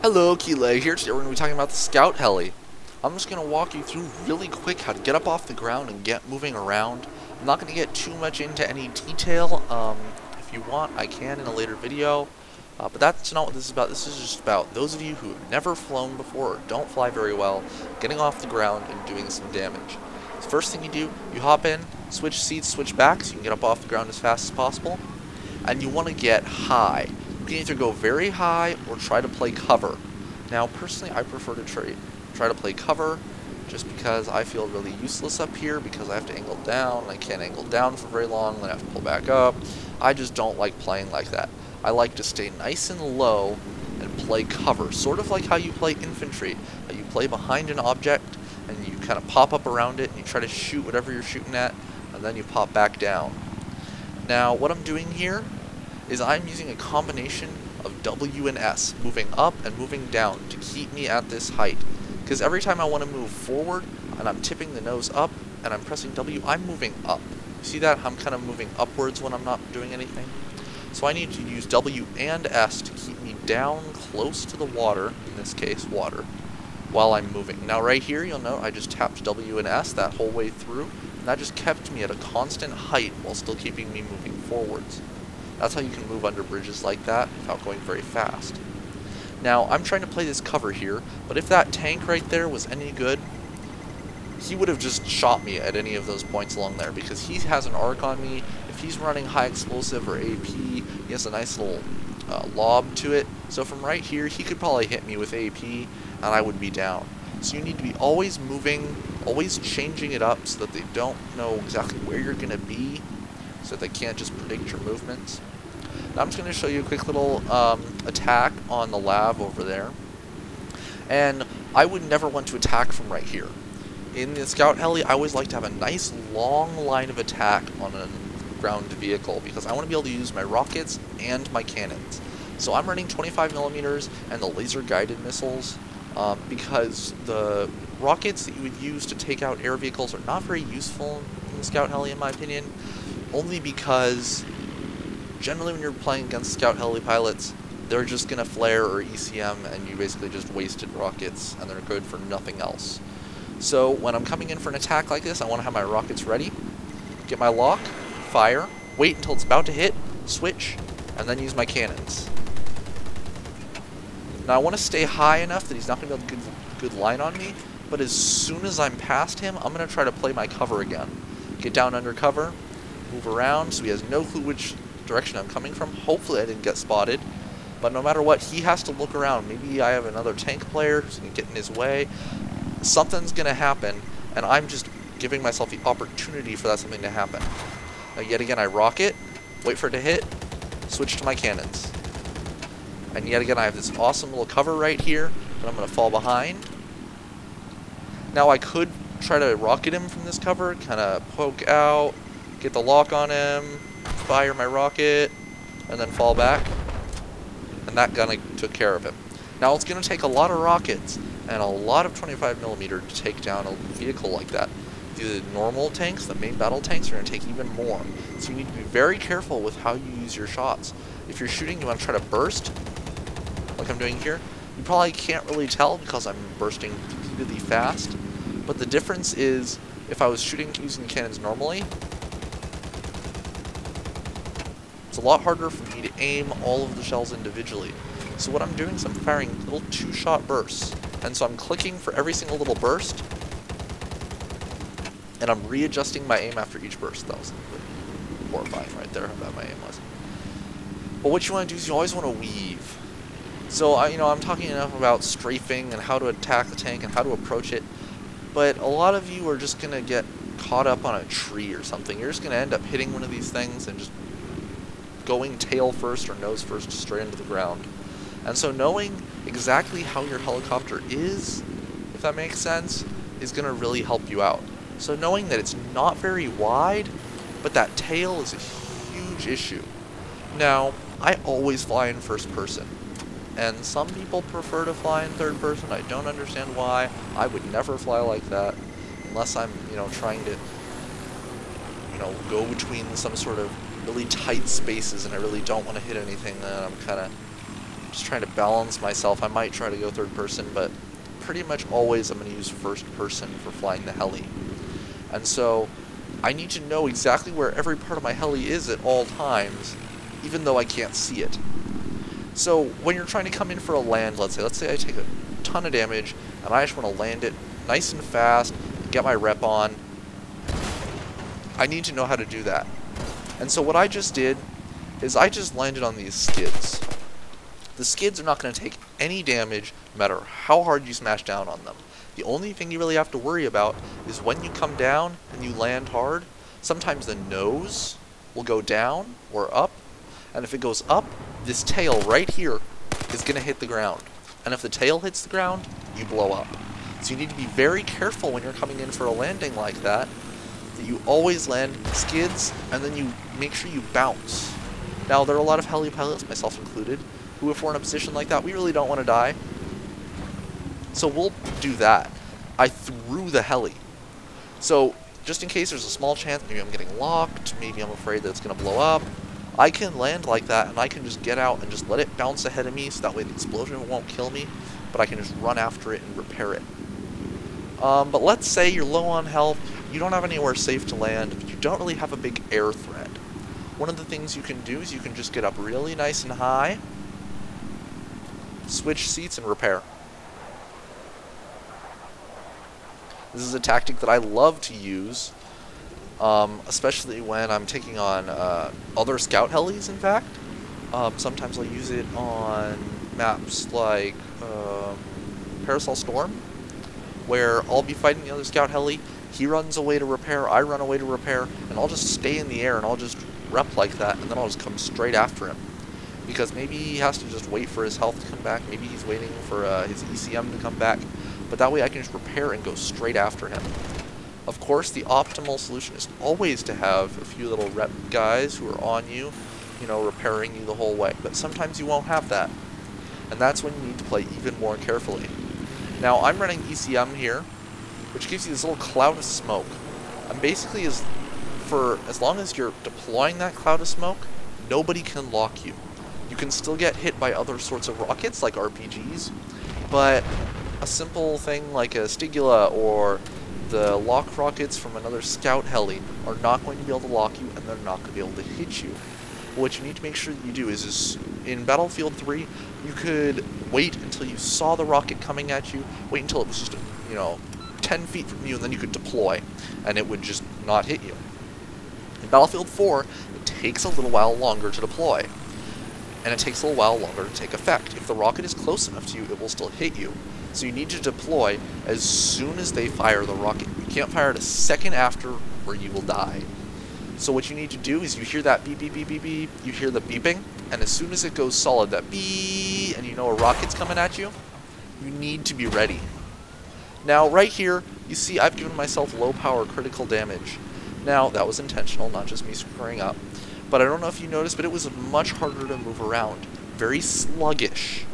Hello, Keelay here. Today we're going to be talking about the Scout Heli. I'm just going to walk you through really quick how to get up off the ground and get moving around. I'm not going to get too much into any detail. If you want, I can in a later video. But that's not what this is about. This is just about those of you who have never flown before or don't fly very well, getting off the ground and doing some damage. So first thing you do, you hop in, switch seats, switch back so you can get up off the ground as fast as possible. And you want to get high. You can either go very high or try to play cover. Now, personally, I prefer to try to play cover just because I feel really useless up here because I have to angle down, and I can't angle down for very long, then I have to pull back up. I just don't like playing like that. I like to stay nice and low and play cover, sort of like how you play infantry. You play behind an object, and you kind of pop up around it, and you try to shoot whatever you're shooting at, and then you pop back down. Now, what I'm doing here is I'm using a combination of W and S, moving up and moving down to keep me at this height. Because every time I want to move forward and I'm tipping the nose up and I'm pressing W, I'm moving up. You see that? I'm kind of moving upwards when I'm not doing anything. So I need to use W and S to keep me down close to the water, in this case water, while I'm moving. Now right here you'll note I just tapped W and S that whole way through, and that just kept me at a constant height while still keeping me moving forwards. That's how you can move under bridges like that without going very fast. Now, I'm trying to play this cover here, but if that tank right there was any good, he would have just shot me at any of those points along there because he has an arc on me. If he's running high explosive or AP, he has a nice little lob to it. So from right here, he could probably hit me with AP and I would be down. So you need to be always moving, always changing it up so that they don't know exactly where you're going to be, so they can't just predict your movements. Now I'm just going to show you a quick little attack on the lab over there. And I would never want to attack from right here. In the Scout Heli, I always like to have a nice long line of attack on a ground vehicle because I want to be able to use my rockets and my cannons. So I'm running 25mm and the laser guided missiles because the rockets that you would use to take out air vehicles are not very useful in the Scout Heli in my opinion. Only because generally when you're playing against Scout Heli pilots, they're just going to flare or ECM and you basically just wasted rockets and they're good for nothing else. So when I'm coming in for an attack like this, I want to have my rockets ready, get my lock, fire, wait until it's about to hit, switch, and then use my cannons. Now I want to stay high enough that he's not going to be able to get a good line on me, but as soon as I'm past him, I'm going to try to play my cover again. Get down under cover, move around so he has no clue which direction I'm coming from. Hopefully I didn't get spotted, but no matter what, he has to look around. Maybe I have another tank player who's going to get in his way. Something's going to happen, and I'm just giving myself the opportunity for that something to happen. Now yet again I rocket, wait for it to hit, switch to my cannons. And yet again I have this awesome little cover right here that I'm going to fall behind. Now I could try to rocket him from this cover, kind of poke out, get the lock on him, fire my rocket, and then fall back. And that gun took care of him. Now it's going to take a lot of rockets and a lot of 25mm to take down a vehicle like that. The normal tanks, the main battle tanks, are going to take even more. So you need to be very careful with how you use your shots. If you're shooting, you want to try to burst, like I'm doing here. You probably can't really tell because I'm bursting really fast. But the difference is, if I was shooting using cannons normally, it's a lot harder for me to aim all of the shells individually. So what I'm doing is I'm firing little two-shot bursts. And so I'm clicking for every single little burst, and I'm readjusting my aim after each burst. That was horrifying right there, how bad my aim was. But what you want to do is you always want to weave. So I'm talking enough about strafing and how to attack the tank and how to approach it, but a lot of you are just going to get caught up on a tree or something. You're just going to end up hitting one of these things and just going tail first or nose first straight into the ground. And so knowing exactly how your helicopter is, if that makes sense, is going to really help you out. So knowing that it's not very wide, but that tail is a huge issue. Now, I always fly in first person, and some people prefer to fly in third person. I don't understand why. I would never fly like that unless I'm, trying to, go between some sort of really tight spaces and I really don't want to hit anything, then I'm kind of just trying to balance myself. I might try to go third person, but pretty much always I'm going to use first person for flying the heli. And so I need to know exactly where every part of my heli is at all times, even though I can't see it. So when you're trying to come in for a land, let's say I take a ton of damage, and I just want to land it nice and fast, get my rep on, I need to know how to do that. And so what I just did is I just landed on these skids. The skids are not going to take any damage no matter how hard you smash down on them. The only thing you really have to worry about is when you come down and you land hard, sometimes the nose will go down or up, and if it goes up, this tail right here is going to hit the ground. And if the tail hits the ground, you blow up. So you need to be very careful when you're coming in for a landing like that you always land skids, and then you make sure you bounce. Now, there are a lot of heli pilots, myself included, who if we're in a position like that, we really don't want to die. So we'll do that. I threw the heli. So just in case there's a small chance, maybe I'm getting locked, maybe I'm afraid that it's going to blow up, I can land like that, and I can just get out and just let it bounce ahead of me, so that way the explosion won't kill me, but I can just run after it and repair it. But let's say you're low on health, you don't have anywhere safe to land, but you don't really have a big air threat. One of the things you can do is you can just get up really nice and high, switch seats, and repair. This is a tactic that I love to use, especially when I'm taking on other scout helis, in fact. Sometimes I'll use it on maps like Parasol Storm, where I'll be fighting the other scout heli, he runs away to repair, I run away to repair, and I'll just stay in the air and I'll just rep like that, and then I'll just come straight after him. Because maybe he has to just wait for his health to come back, maybe he's waiting for his ECM to come back, but that way I can just repair and go straight after him. Of course, the optimal solution is always to have a few little rep guys who are on you, repairing you the whole way, but sometimes you won't have that, and that's when you need to play even more carefully. Now, I'm running ECM here, which gives you this little cloud of smoke. And basically, as long as you're deploying that cloud of smoke, nobody can lock you. You can still get hit by other sorts of rockets, like RPGs, but a simple thing like a Stigula or the lock rockets from another scout heli are not going to be able to lock you, and they're not going to be able to hit you. What you need to make sure that you do is in Battlefield 3, you could wait until you saw the rocket coming at you, wait until it was just, 10 feet from you, and then you could deploy, and it would just not hit you. In Battlefield 4, it takes a little while longer to deploy, and it takes a little while longer to take effect. If the rocket is close enough to you, it will still hit you. So you need to deploy as soon as they fire the rocket. You can't fire it a second after, or you will die. So what you need to do is you hear that beep, beep, beep, beep, beep, you hear the beeping, and as soon as it goes solid, that beep, and a rocket's coming at you, you need to be ready. Now, right here, you see I've given myself low power critical damage. Now, that was intentional, not just me screwing up. But I don't know if you noticed, but it was much harder to move around. Very sluggish.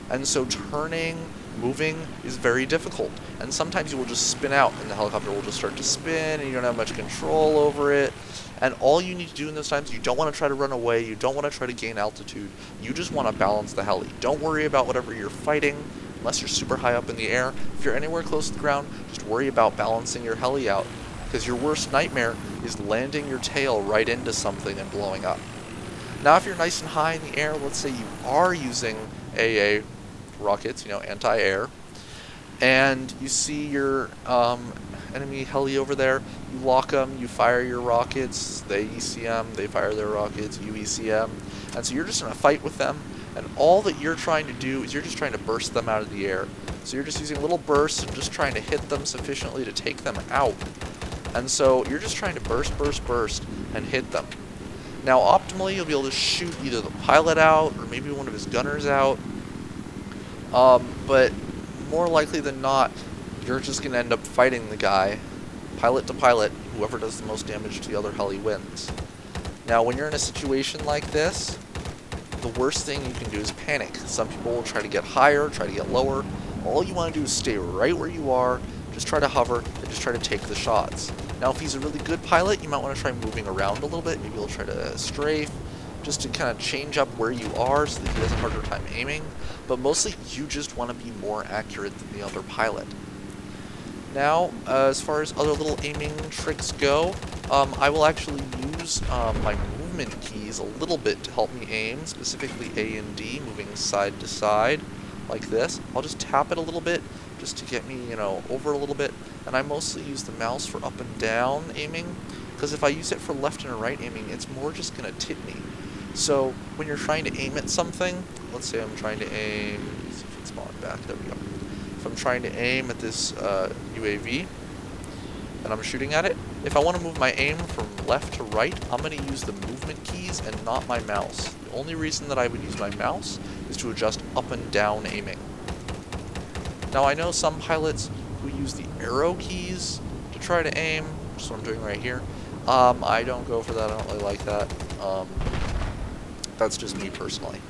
And so turning, moving is very difficult. And sometimes you will just spin out, and the helicopter will just start to spin, and you don't have much control over it. And all you need to do in those times, you don't want to try to run away, you don't want to try to gain altitude, you just want to balance the heli. Don't worry about whatever you're fighting, unless you're super high up in the air. If you're anywhere close to the ground, just worry about balancing your heli out, because your worst nightmare is landing your tail right into something and blowing up. Now, if you're nice and high in the air, let's say you are using AA rockets, anti-air, and you see your enemy heli over there, you lock them, you fire your rockets, they ECM, they fire their rockets, you ECM, and so you're just in a fight with them, and all that you're trying to do is you're just trying to burst them out of the air. So you're just using little bursts and just trying to hit them sufficiently to take them out. And so you're just trying to burst, and hit them. Now, optimally, you'll be able to shoot either the pilot out or maybe one of his gunners out, but more likely than not, you're just going to end up fighting the guy, pilot to pilot. Whoever does the most damage to the other heli wins. Now, when you're in a situation like this, the worst thing you can do is panic. Some people will try to get higher, try to get lower. All you want to do is stay right where you are, just try to hover, and just try to take the shots. Now, if he's a really good pilot, you might want to try moving around a little bit. Maybe he'll try to strafe, just to kind of change up where you are so that he has a harder time aiming, but mostly you just want to be more accurate than the other pilot. Now, as far as other little aiming tricks go, I will actually use my movement keys a little bit to help me aim, specifically A and D, moving side to side, like this. I'll just tap it a little bit, just to get me, over a little bit, and I mostly use the mouse for up and down aiming, because if I use it for left and right aiming, it's more just going to tip me. So, when you're trying to aim at something, let's say I'm trying to aim, let's see if it's spawned back, there we go. If I'm trying to aim at this UAV, and I'm shooting at it, if I want to move my aim from left to right, I'm going to use the movement keys and not my mouse. The only reason that I would use my mouse is to adjust up and down aiming. Now I know some pilots who use the arrow keys to try to aim, which is what I'm doing right here. I don't go for that, I don't really like that. That's just me personally.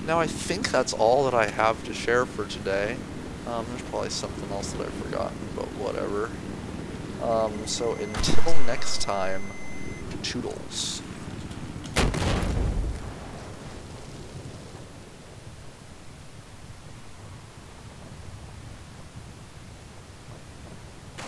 Now I think that's all that I have to share for today. There's probably something else that I've forgotten, but whatever. So until next time, toodles.